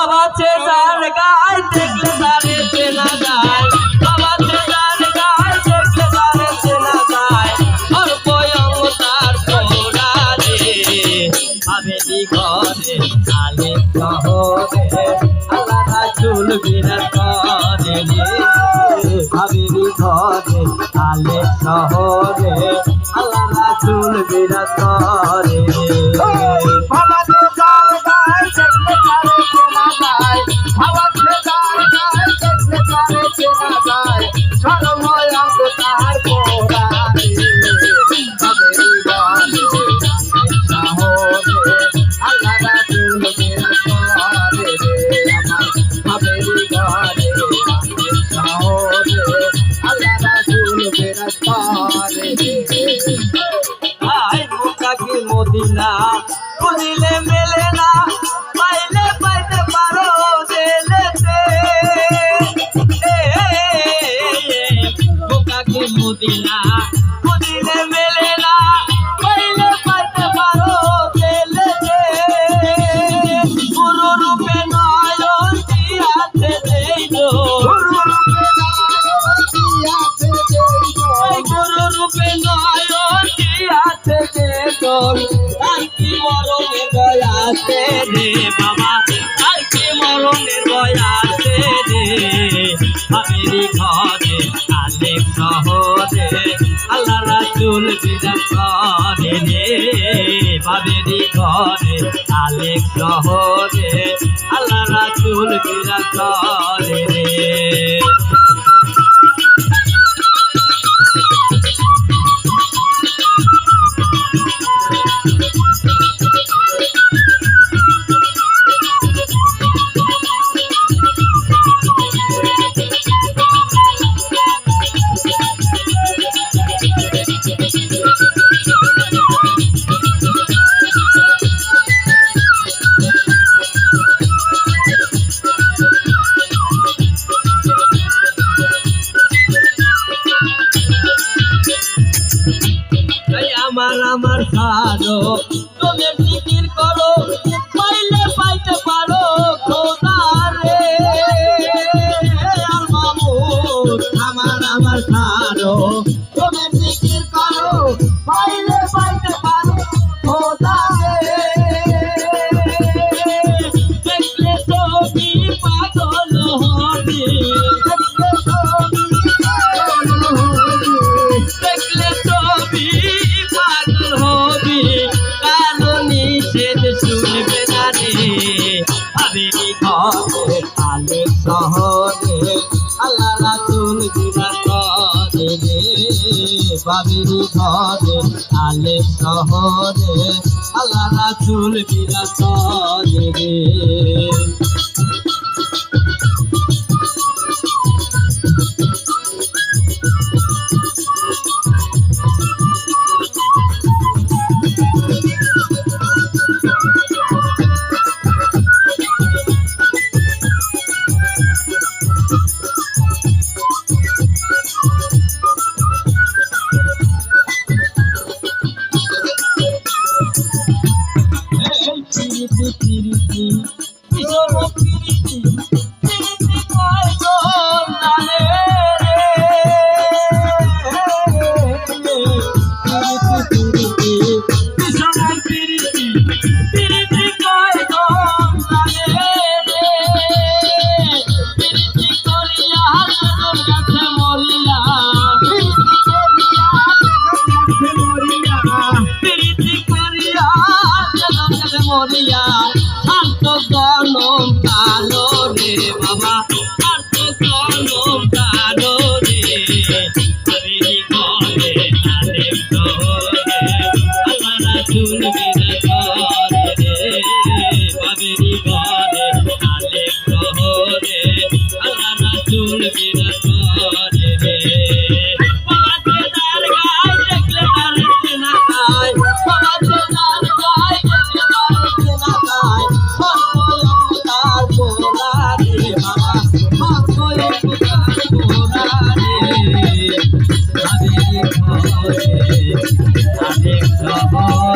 বাবা চেনার গায় দেখলে তারে চেনা যায় বাবা চেনার গায় দেখলে তারে চেনা যায় ওর বয়ং তার তোরা রে হাবেলি ঘরে আলে শহরে আল্লাহ রাসূল বিরাজ করে রে হাবেলি ঘরে আলে শহরে আল্লাহ রাসূল বিরাজ করে রে বাবা চেনার গায় দেখলে তারে চেনা যায় বাবা চেনার গায় দেখলে তারে চেনা যায় সর্বয়ং তার তোরা রে হাবেলি ঘরে শহরে আল্লাহ রাসূল বিরাজ করে রে আমার হাবেলি ঘরে শহরে আল্লাহ রাসূল বিরাজ করে রে আয় মক্কা কি মদিনা খুঁজিলে মেলে না পাইলে পাইতে পারো দিলেতে মক্কা কি মদিনা খুঁজিলে মেলে না পাইলে পাইতে পারো দিলেতে গুরু রূপে নয়ন দিয়াছে দেইলো গুরু রূপে নয়ন দিয়াছে দেইলো আর কি মরণে দয়াছে রে বাবা আর কি মরণে দয়াছে রে হাবেলি ঘরে আলে শহরে আল্লাহ রাসূল বিরাজ করে রে হাবেলি ঘরে আলে শহরে আল্লাহ রাসূল বিরাজ করে রে আমার সারো তুমি জিকির করো পাইলে পাইতে পারো খোদা রে মামুদ আমার সারো তুমি জিকির করো পাইলে পাইতে পারো খোদা রে দেখলে ছবি পাগল হবি দেখলে ছবি শুনবে না রে হাবেলি ঘরে আলে শহরে আল্লাহ রাসূল বিরাজ করে রে হাবেলি ঘরে আলে শহরে আল্লাহ রাসূল বিরাজ করে রে পিরিতি কিশোর পিরিতি পিরিতি কয়জন জানে রে পিরিতি কিশোর পিরিতি পিরিতি কয়জন জানে রে পিরিতি করিয়া হাসন কাছে মরিয়া পিরিতি করিয়া মরিয়া শান্ত গনম কালো রে বাবা শান্ত গনম কালো রে হাবেলি ঘরে আলে শহরে আল্লাহ রাসূল বিরাজ করে রে হাবেলি ঘরে আলে শহরে আল্লাহ রাসূল বিরাজ করে রে বাবা চেনার গায় দেখলে তারে চেনা যায় বাবা চেনার গায় দেখলে তারে চেনা যায় তার তোরা রে বাবা হাবেলি ঘরে আলে শহরে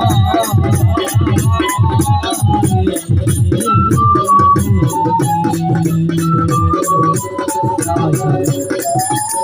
Thank you.